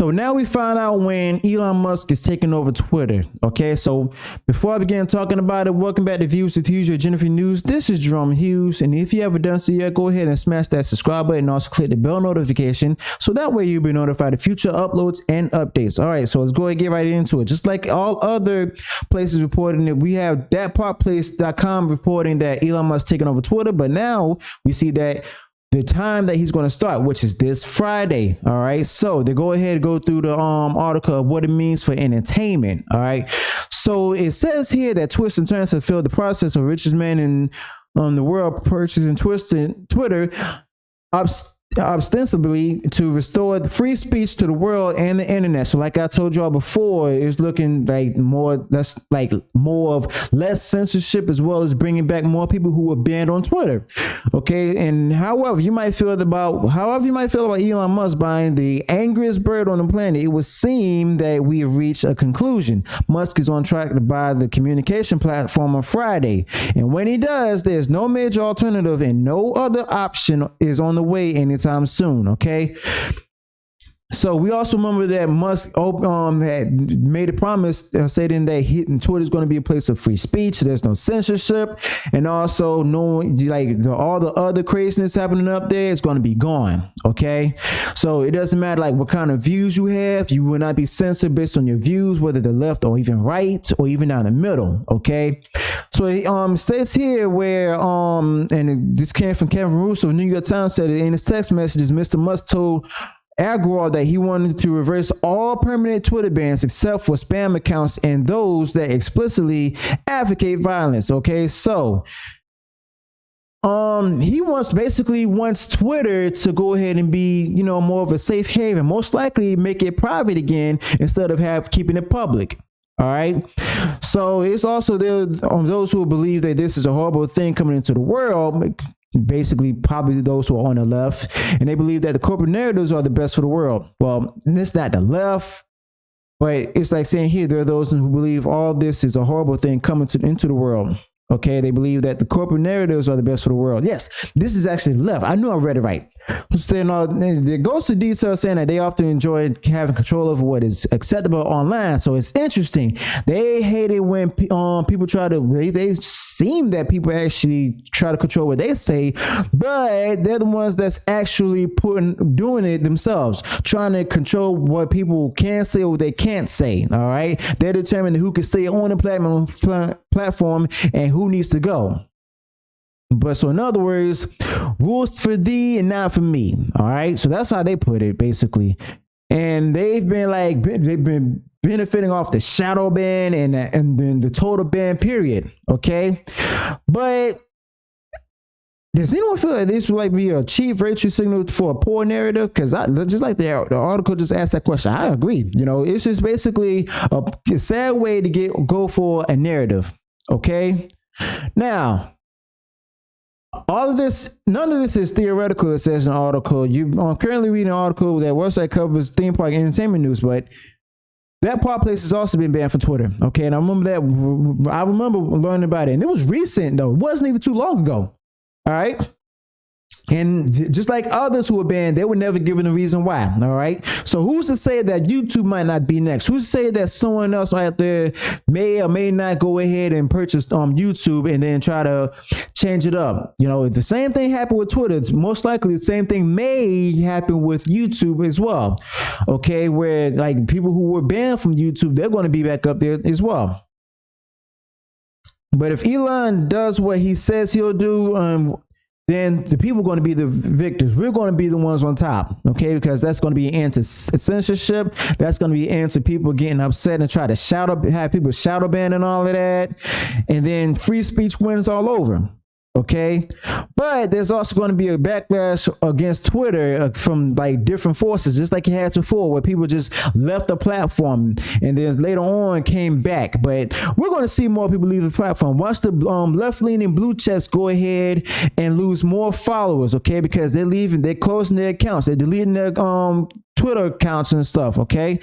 So now we find out when Elon Musk is taking over Twitter. Okay, so before I begin talking about it, welcome back to Views with Hughes, your Jennifer News. This is Jerome Hughes, and if you haven't done so yet, go ahead and smash that subscribe button and also click the bell notification so that way you'll be notified of future uploads and updates. All right, so let's go ahead and get right into it. Just like all other places reporting it, we have thatparkplace.com reporting that Elon Musk taking over Twitter, but now we see that the time that he's going to start, which is this Friday. All right. So they go ahead and go through the article of what it means for entertainment. All right. So it says here that twists and turns have filled the process of richest man in the world purchasing Twitter ostensibly to restore the free speech to the world and the internet. So like I told y'all before, it's looking like more of less censorship, as well as bringing back more people who were banned on Twitter. Okay, and however you might feel about Elon Musk buying the angriest bird on the planet, it would seem that we have reached a conclusion. Musk is on track to buy the communication platform on Friday, and when he does, there's no major alternative and no other option is on the way anytime soon. Okay, so we also remember that Musk had made a promise stating that Twitter is going to be a place of free speech. There's no censorship, and also all the other craziness happening up there is going to be gone. Okay, so it doesn't matter what kind of views you have. You will not be censored based on your views, whether they're left or even right or even down the middle. Okay, so it states here where and this came from Kevin Russo of New York Times, said in his text messages, Mr. Musk told Agrawal that he wanted to reverse all permanent Twitter bans except for spam accounts and those that explicitly advocate violence. Okay, so he wants Twitter to go ahead and be, more of a safe haven, most likely make it private again instead of keeping it public. All right. So it's also there those who believe that this is a horrible thing coming into the world, basically probably those who are on the left, and they believe that the corporate narratives are the best for the world. Well, it's not the left, but it's like saying here, there are those who believe all this is a horrible thing coming into the world. Okay, they believe that the corporate narratives are the best for the world. Yes, this is actually left. I knew I read it right. It goes to detail saying that they often enjoy having control over what is acceptable online. So it's interesting. They hate it when people try to. They seem that people actually try to control what they say, but they're the ones that's actually doing it themselves, trying to control what people can say or what they can't say. All right, they're determining who can stay on the platform and who needs to go. But so in other words, rules for thee and not for me. All right, so that's how they put it basically. And they've been benefiting off the shadow ban and then the total ban period. Okay, but does anyone feel like this would be a cheap virtue signal for a poor narrative? Because just like the article just asked that question, I agree. It's just basically a sad way to go for a narrative. Okay, now all of this, none of this is theoretical. It says in the article. I'm currently reading an article that website covers theme park entertainment news, but that Park Place has also been banned from Twitter. Okay, and I remember learning about it, and it was recent though. It wasn't even too long ago. All right. And just like others who were banned, they were never given a reason why. All right. So who's to say that YouTube might not be next? Who's to say that someone else out there may or may not go ahead and purchase YouTube and then try to change it up? If the same thing happened with Twitter, it's most likely the same thing may happen with YouTube as well. Okay, where people who were banned from YouTube, they're going to be back up there as well. But if Elon does what he says he'll do, then the people are going to be the victors. We're going to be the ones on top, okay? Because that's going to be an end to censorship. That's going to be an end to people getting upset and try to have people shadow ban and all of that. And then free speech wins all over. Okay, but there's also going to be a backlash against Twitter from different forces, just like it had before, where people just left the platform and then later on came back. But we're going to see more people leave the platform. Watch the left-leaning blue checks go ahead and lose more followers, okay? Because they're closing their accounts, they're deleting their Twitter accounts and stuff. Okay,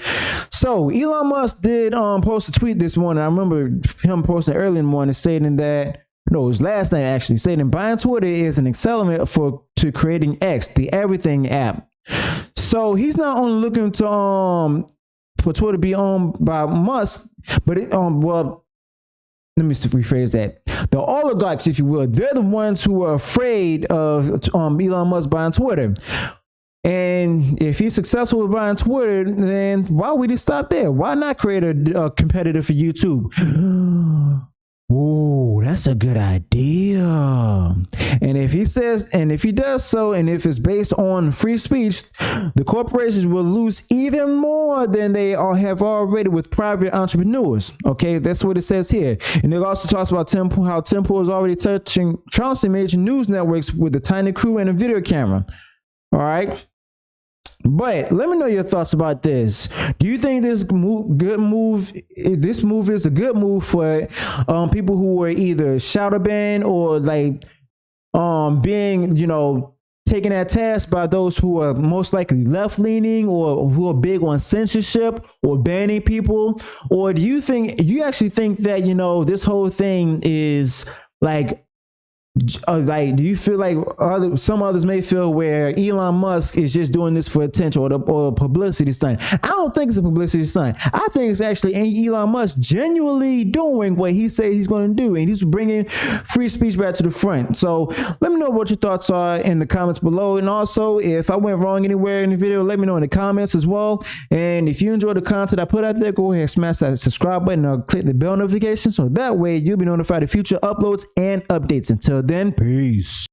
so Elon Musk did post a tweet this morning. I remember him posting early in the morning stating that. No, it was last night actually, saying buying Twitter is an accelerant to creating X, the everything app. So he's not only looking to for Twitter to be owned by Musk, but well, let me rephrase that. The oligarchs, if you will, they're the ones who are afraid of Elon Musk buying Twitter. And if he's successful with buying Twitter, then why would he stop there? Why not create a competitor for YouTube? Oh, that's a good idea. And if he says, and if he does so, and if it's based on free speech, the corporations will lose even more than they have already with private entrepreneurs. Okay, that's what it says here. And it also talks about Temple, how Temple is already trouncing major news networks with a tiny crew and a video camera. All right. But let me know your thoughts about this. Do you think this move is a good move for people who are either shadow banned or like being, taken at task by those who are most likely left leaning or who are big on censorship or banning people? Or do you actually think that, this whole thing is like do you feel like some others may feel where Elon Musk is just doing this for attention or publicity stunt? I don't think it's a publicity stunt. I think it's actually Elon Musk genuinely doing what he says he's going to do, and he's bringing free speech back to the front. So let me know what your thoughts are in the comments below, and also if I went wrong anywhere in the video, let me know in the comments as well. And if you enjoy the content I put out there, go ahead and smash that subscribe button or click the bell notification so that way you'll be notified of future uploads and updates. Until then, peace.